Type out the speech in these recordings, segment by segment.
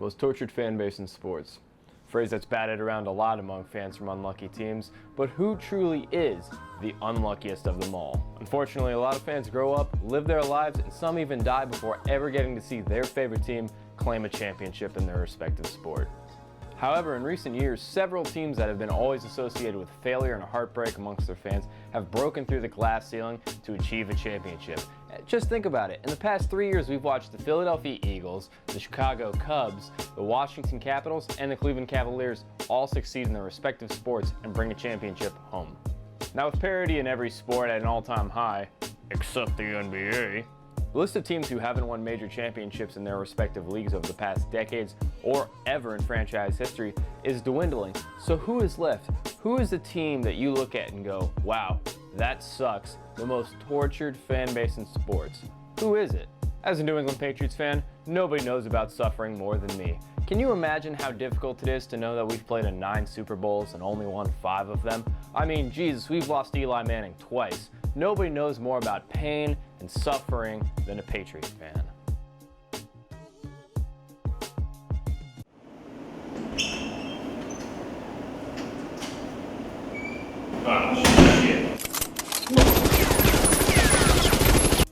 Most tortured fan base in sports. A phrase that's batted around a lot among fans from unlucky teams, but who truly is the unluckiest of them all? Unfortunately, a lot of fans grow up, live their lives, and some even die before ever getting to see their favorite team claim a championship in their respective sport. However, in recent years, several teams that have been always associated with failure and heartbreak amongst their fans have broken through the glass ceiling to achieve a championship. Just think about it. In the past 3 years, we've watched the Philadelphia Eagles, the Chicago Cubs, the Washington Capitals, and the Cleveland Cavaliers all succeed in their respective sports and bring a championship home. Now, with parity in every sport at an all-time high, except the NBA, the list of teams who haven't won major championships in their respective leagues over the past decades or ever in franchise history is dwindling. So who is left? Who is the team that you look at and go, wow, that sucks, the most tortured fan base in sports? Who is it? As a New England Patriots fan, nobody knows about suffering more than me. Can you imagine how difficult it is to know that we've played in 9 Super Bowls and only won 5 of them? I mean, Jesus, we've lost Eli Manning twice. Nobody knows more about pain and suffering than a Patriots fan.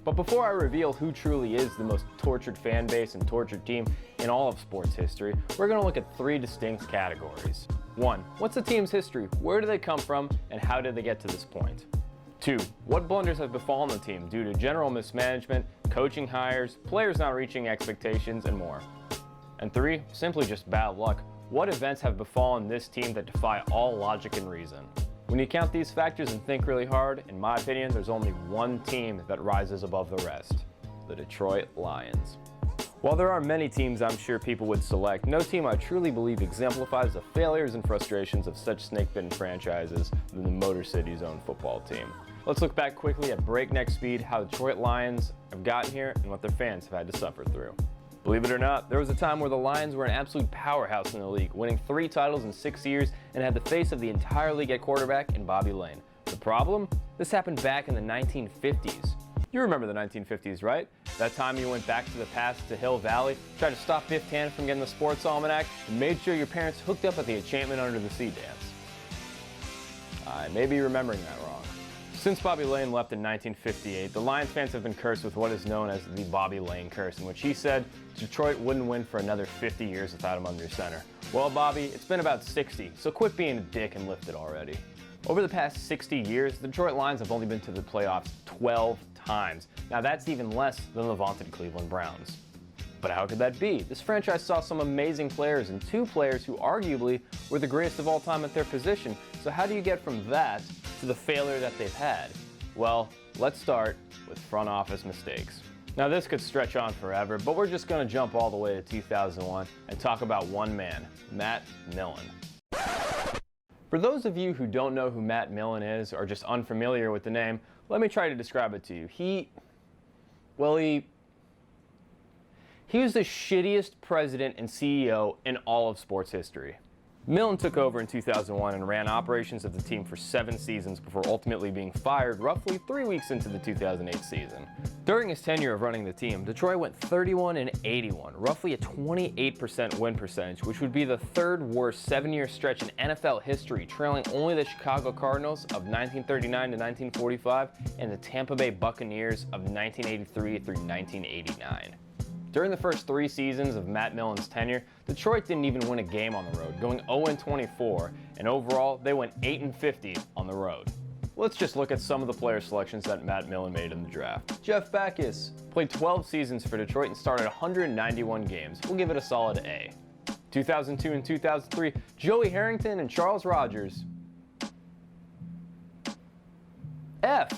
But before I reveal who truly is the most tortured fan base and tortured team in all of sports history, we're going to look at 3 distinct categories. 1. What's the team's history? Where do they come from? And how did they get to this point? 2. What blunders have befallen the team due to general mismanagement, coaching hires, players not reaching expectations, and more? And 3. Simply just bad luck. What events have befallen this team that defy all logic and reason? When you count these factors and think really hard, in my opinion, there's only one team that rises above the rest: the Detroit Lions. While there are many teams I'm sure people would select, no team I truly believe exemplifies the failures and frustrations of such snake-bitten franchises than the Motor City's own football team. Let's look back quickly at breakneck speed, how the Detroit Lions have gotten here, and what their fans have had to suffer through. Believe it or not, there was a time where the Lions were an absolute powerhouse in the league, winning 3 titles in 6 years and had the face of the entire league at quarterback in Bobby Lane. The problem? This happened back in the 1950s. You remember the 1950s, right? That time you went back to the past to Hill Valley, tried to stop Biff Tannen from getting the sports almanac, and made sure your parents hooked up at the Enchantment Under the Sea dance. I may be remembering that wrong. Since Bobby Lane left in 1958, the Lions fans have been cursed with what is known as the Bobby Lane curse, in which he said Detroit wouldn't win for another 50 years without him under center. Well, Bobby, it's been about 60, so quit being a dick and lift it already. Over the past 60 years, the Detroit Lions have only been to the playoffs 12 times. Now that's even less than the vaunted Cleveland Browns. But how could that be? This franchise saw some amazing players and 2 players who arguably were the greatest of all time at their position. So how do you get from that to the failure that they've had? Well, let's start with front office mistakes. Now this could stretch on forever, but we're just going to jump all the way to 2001 and talk about one man, Matt Millen. For those of you who don't know who Matt Millen is or just unfamiliar with the name, let me try to describe it to you. He was the shittiest president and CEO in all of sports history. Millen took over in 2001 and ran operations of the team for 7 seasons before ultimately being fired roughly 3 weeks into the 2008 season. During his tenure of running the team, Detroit went 31-81, roughly a 28% win percentage, which would be the 3rd worst 7-year stretch in NFL history, trailing only the Chicago Cardinals of 1939 to 1945 and the Tampa Bay Buccaneers of 1983 through 1989. During the first 3 seasons of Matt Millen's tenure, Detroit didn't even win a game on the road, going 0-24, and overall, they went 8-50 on the road. Let's just look at some of the player selections that Matt Millen made in the draft. Jeff Backus played 12 seasons for Detroit and started 191 games. We'll give it a solid A. 2002 and 2003, Joey Harrington and Charles Rogers. F.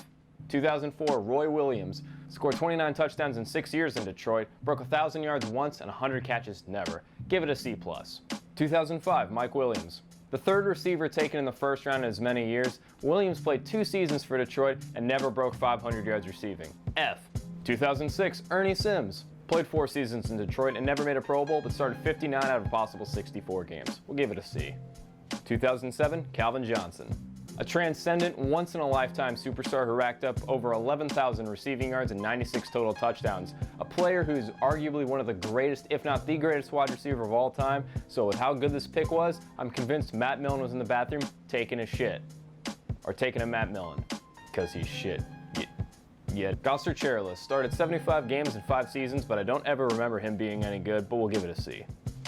2004, Roy Williams. Scored 29 touchdowns in 6 years in Detroit, broke 1,000 yards once and 100 catches never. Give it a C+. 2005, Mike Williams. The 3rd receiver taken in the 1st round in as many years, Williams played 2 seasons for Detroit and never broke 500 yards receiving. F. 2006, Ernie Sims. Played 4 seasons in Detroit and never made a Pro Bowl, but started 59 out of possible 64 games. We'll give it a C. 2007, Calvin Johnson. A transcendent, once-in-a-lifetime superstar who racked up over 11,000 receiving yards and 96 total touchdowns. A player who's arguably one of the greatest, if not the greatest wide receiver of all time. So with how good this pick was, I'm convinced Matt Millen was in the bathroom taking a shit. Or taking a Matt Millen. Because he's shit. Yeah. Gosser Chairless started 75 games in 5 seasons, but I don't ever remember him being any good, but we'll give it a C.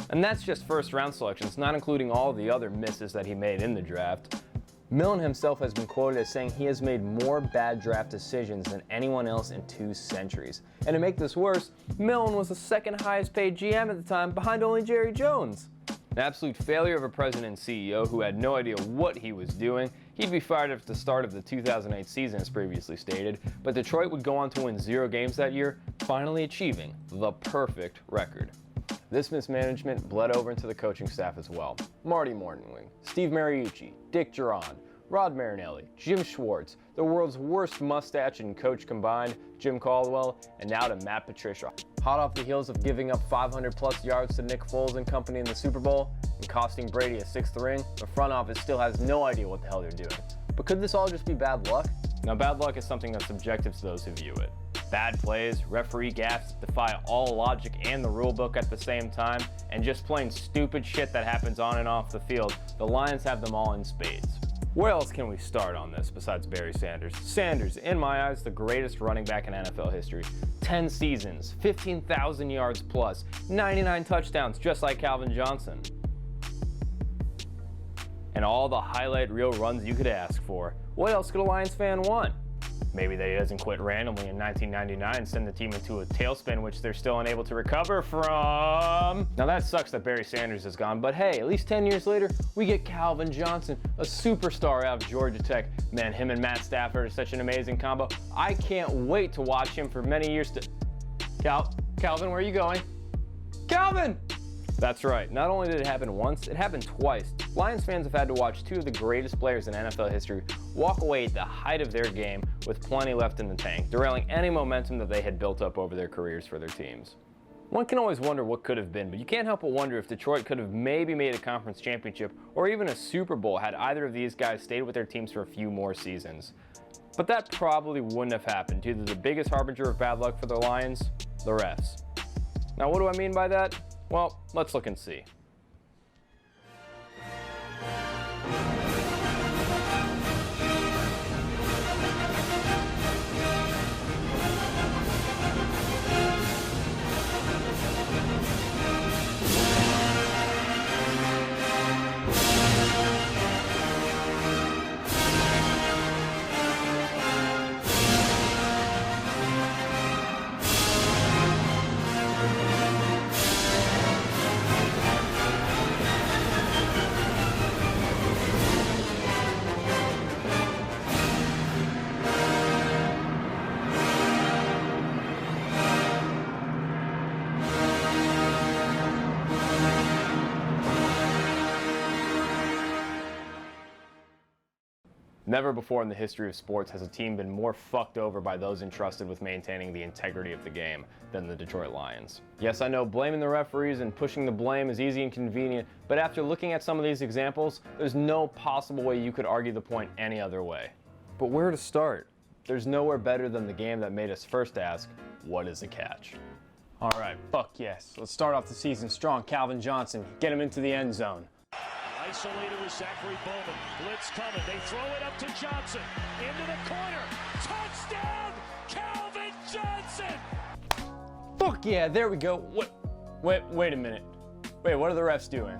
And that's just first-round selections, not including all the other misses that he made in the draft. Millen himself has been quoted as saying he has made more bad draft decisions than anyone else in 2 centuries. And to make this worse, Millen was the second highest paid GM at the time, behind only Jerry Jones. An absolute failure of a president and CEO who had no idea what he was doing. He'd be fired at the start of the 2008 season as previously stated, but Detroit would go on to win 0 games that year, finally achieving the perfect record. This mismanagement bled over into the coaching staff as well. Marty Morningwing, Steve Mariucci, Dick Duran, Rod Marinelli, Jim Schwartz, the world's worst mustache and coach combined, Jim Caldwell, and now to Matt Patricia. Hot off the heels of giving up 500+ yards to Nick Foles and company in the Super Bowl and costing Brady a 6th ring, the front office still has no idea what the hell they're doing. But could this all just be bad luck? Now, bad luck is something that's subjective to those who view it. Bad plays, referee gaffes that defy all logic and the rule book at the same time, and just plain stupid shit that happens on and off the field, the Lions have them all in spades. Where else can we start on this besides Barry Sanders? Sanders, in my eyes, the greatest running back in NFL history. 10 seasons, 15,000 yards plus, 99 touchdowns, just like Calvin Johnson. And all the highlight reel runs you could ask for. What else could a Lions fan want? Maybe that he doesn't quit randomly in 1999 and send the team into a tailspin which they're still unable to recover from. Now that sucks that Barry Sanders is gone, but hey, at least 10 years later, we get Calvin Johnson, a superstar out of Georgia Tech. Man, him and Matt Stafford are such an amazing combo. I can't wait to watch him for many years to... Calvin, where are you going? Calvin! That's right, not only did it happen once, it happened twice. Lions fans have had to watch 2 of the greatest players in NFL history walk away at the height of their game with plenty left in the tank, derailing any momentum that they had built up over their careers for their teams. One can always wonder what could have been, but you can't help but wonder if Detroit could have maybe made a conference championship or even a Super Bowl had either of these guys stayed with their teams for a few more seasons. But that probably wouldn't have happened due to the biggest harbinger of bad luck for the Lions, the refs. Now what do I mean by that? Well, let's look and see. Never before in the history of sports has a team been more fucked over by those entrusted with maintaining the integrity of the game than the Detroit Lions. Yes, I know blaming the referees and pushing the blame is easy and convenient, but after looking at some of these examples, there's no possible way you could argue the point any other way. But where to start? There's nowhere better than the game that made us first ask, what is a catch? All right, fuck yes. Let's start off the season strong. Calvin Johnson, get him into the end zone. Isolated with Zachary Bowman. Blitz coming. They throw it up to Johnson. Into the corner. Touchdown, Calvin Johnson! Fuck yeah, there we go. Wait a minute. Wait, what are the refs doing?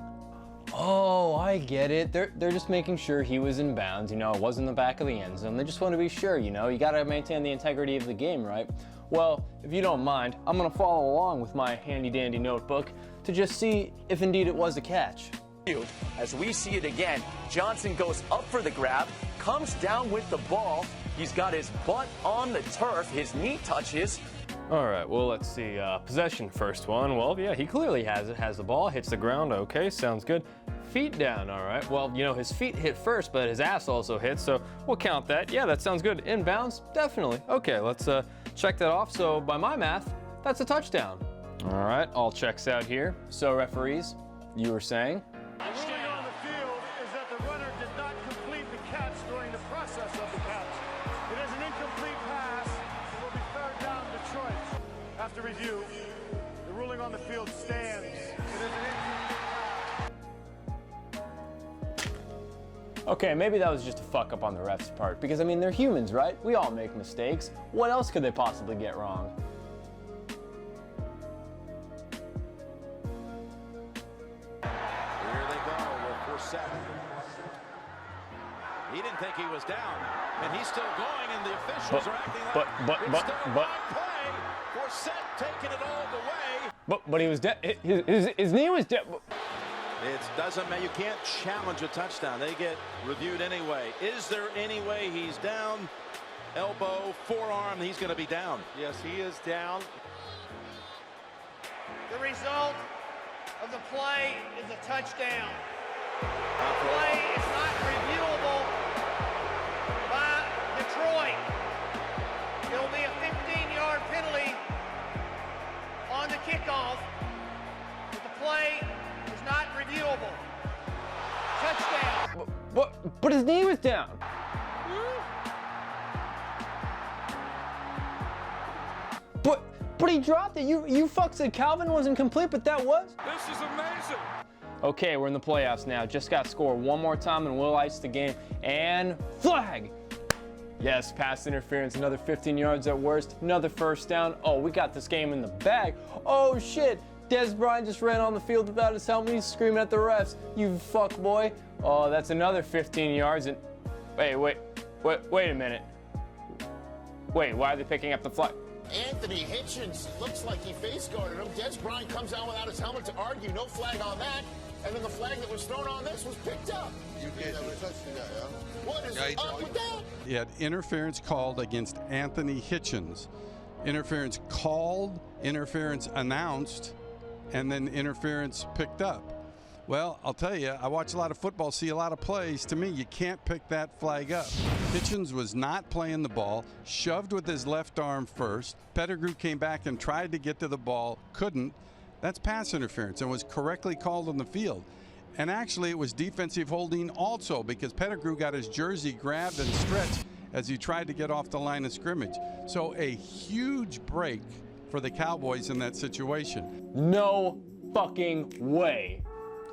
Oh, I get it. They're just making sure he was in bounds. You know, it was in the back of the end zone. They just want to be sure, you know. You got to maintain the integrity of the game, right? Well, if you don't mind, I'm going to follow along with my handy-dandy notebook to just see if indeed it was a catch. As we see it again, Johnson goes up for the grab, comes down with the ball. He's got his butt on the turf, his knee touches. All right, well, let's see. Possession, first one. Well, yeah, he clearly has it. Has the ball, hits the ground. Okay, sounds good. Feet down, all right. Well, you know, his feet hit first, but his ass also hit, so we'll count that. Yeah, that sounds good. Inbounds, definitely. Okay, let's check that off. So by my math, that's a touchdown. All right, all checks out here. So referees, you were saying? The ruling on the field is that the runner did not complete the catch during review. The ruling on the field stands. It is an Okay, maybe that was just a fuck up on the ref's part, because I mean, they're humans, right? We all make mistakes. What else could they possibly get wrong? Here they go with Forsett. He didn't think he was down, and he's still going, and the officials are acting like it's still a live play. Forsett taking it all the way. But he was dead. His knee was dead. It doesn't matter. You can't challenge a touchdown. They get reviewed anyway. Is there any way he's down? Elbow, forearm, he's going to be down. Yes, he is down. The result of the play is a touchdown. The play is not reviewable by Detroit. There will be a 15-yard penalty on the kickoff, but the play is not reviewable. Touchdown. But his knee was down. But he dropped it. You fuck said Calvin wasn't complete, but that was. This is amazing. Okay, we're in the playoffs now. Just got to score one more time and we'll ice the game. And flag! Yes, pass interference, another 15 yards at worst, another first down. Oh, we got this game in the bag. Oh shit, Des Bryant just ran on the field without his helmet. He's screaming at the refs. You fuck boy. Oh, that's another 15 yards and wait a minute. Wait, why are they picking up the flag? Anthony Hitchens looks like he face guarded him. Des Bryant comes out without his helmet to argue. No flag on that. And then the flag that was thrown on this was picked up. You never touched that, yeah? What is up with that? He had interference called against Anthony Hitchens. Interference called, interference announced, and then interference picked up. Well, I'll tell you, I watch a lot of football, see a lot of plays. To me, you can't pick that flag up. Hitchens was not playing the ball, shoved with his left arm first. Pettigrew came back and tried to get to the ball, couldn't. That's pass interference and was correctly called on the field. And actually, it was defensive holding also because Pettigrew got his jersey grabbed and stretched as he tried to get off the line of scrimmage. So a huge break for the Cowboys in that situation. No fucking way.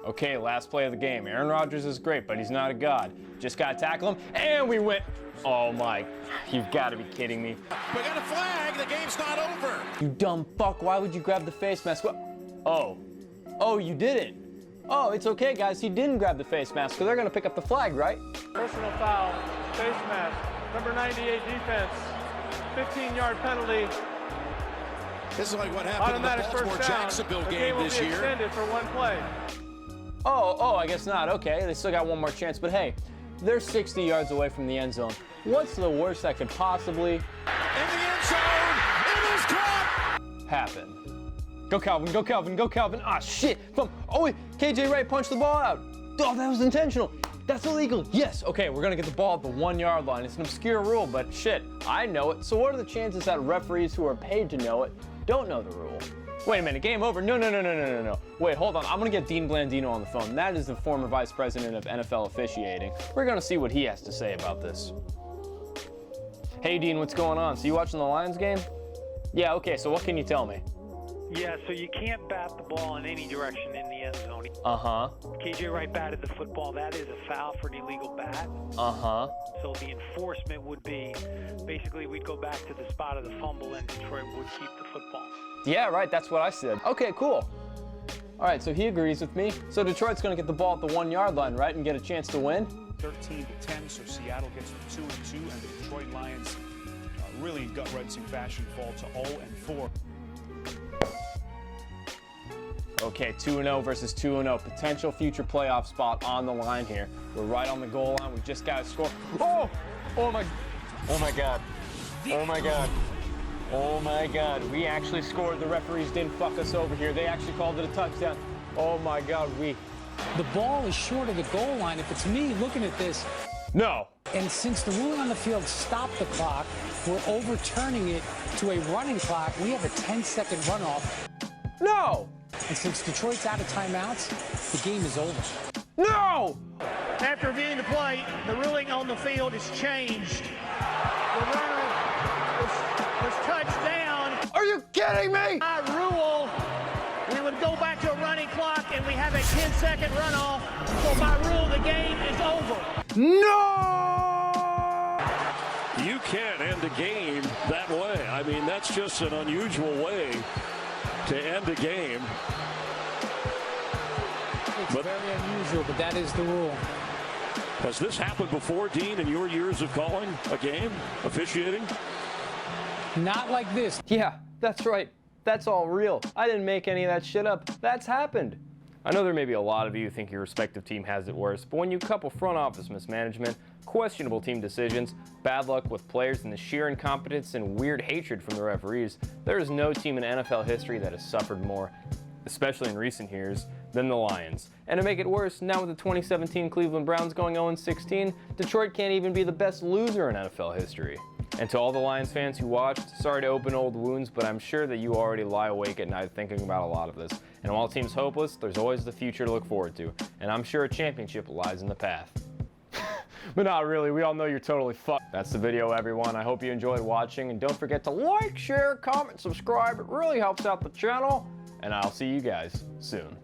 Okay, last play of the game. Aaron Rodgers is great, but he's not a god. Just gotta tackle him, and we went. Oh my, you've gotta be kidding me. We got a flag, the game's not over. You dumb fuck, why would you grab the face mask? What? Oh, you didn't. Oh, it's okay, guys, he didn't grab the face mask, so they're gonna pick up the flag, right? personal foul, face mask, number 98 defense, 15-yard penalty. This is like what happened in the Baltimore-Jacksonville game this year. Extended for one play. Oh, I guess not. Okay, they still got one more chance, but hey, they're 60 yards away from the end zone. What's the worst that could possibly In the end zone, it is caught. happen? Go Calvin, go Calvin, go Calvin. Ah, shit. KJ Wright punched the ball out. Oh, that was intentional. That's illegal. Yes. Okay, we're going to get the ball at the 1 yard line. It's an obscure rule, but shit, I know it. So what are the chances that referees who are paid to know it don't know the rule? Wait a minute, game over. No. Wait, hold on. I'm going to get Dean Blandino on the phone. That is the former vice president of NFL officiating. We're going to see what he has to say about this. Hey, Dean, what's going on? So you watching the Lions game? Yeah, okay, so what can you tell me? Yeah, so you can't bat the ball in any direction in the end zone. Uh-huh. KJ Wright batted the football. That is a foul for an illegal bat. Uh-huh. So the enforcement would be, basically we'd go back to the spot of the fumble and Detroit would keep the football. Yeah, right, that's what I said. Okay, cool. All right, so he agrees with me. So Detroit's going to get the ball at the 1 yard line, right, and get a chance to win? 13-10, so Seattle gets 2-2, and the Detroit Lions really in gut-wrenching fashion fall to 0-4. Okay, 2-0 versus 2-0. Potential future playoff spot on the line here. We're right on the goal line. We just got to score. Oh my God. Oh my God. We actually scored. The referees didn't fuck us over here. They actually called it a touchdown. Oh my God, The ball is short of the goal line. If it's me looking at this. No. And since the ruling on the field stopped the clock, we're overturning it to a running clock. We have a 10-second runoff. No. And since Detroit's out of timeouts, the game is over. No! After reviewing the play, the ruling on the field is changed. The runner was touched down. Are you you kidding me? By rule, we would go back to a running clock and we have a 10-second runoff. So by rule, the game is over. No! You can't end a game that way. I mean, that's just an unusual way to end a game. It's very unusual, but that is the rule. Has this happened before, Dean, in your years of calling a game, officiating? Not like this. Yeah, that's right. That's all real. I didn't make any of that shit up. That's happened. I know there may be a lot of you who think your respective team has it worse, but when you couple front office mismanagement, questionable team decisions, bad luck with players, and the sheer incompetence and weird hatred from the referees, there is no team in NFL history that has suffered more, especially in recent years, than the Lions. And to make it worse, now with the 2017 Cleveland Browns going 0-16, Detroit can't even be the best loser in NFL history. And to all the Lions fans who watched, sorry to open old wounds, but I'm sure that you already lie awake at night thinking about a lot of this. And while a team's hopeless, there's always the future to look forward to. And I'm sure a championship lies in the path. But not really, we all know you're totally fucked. That's the video, everyone. I hope you enjoyed watching, and don't forget to like, share, comment, subscribe. It really helps out the channel, and I'll see you guys soon.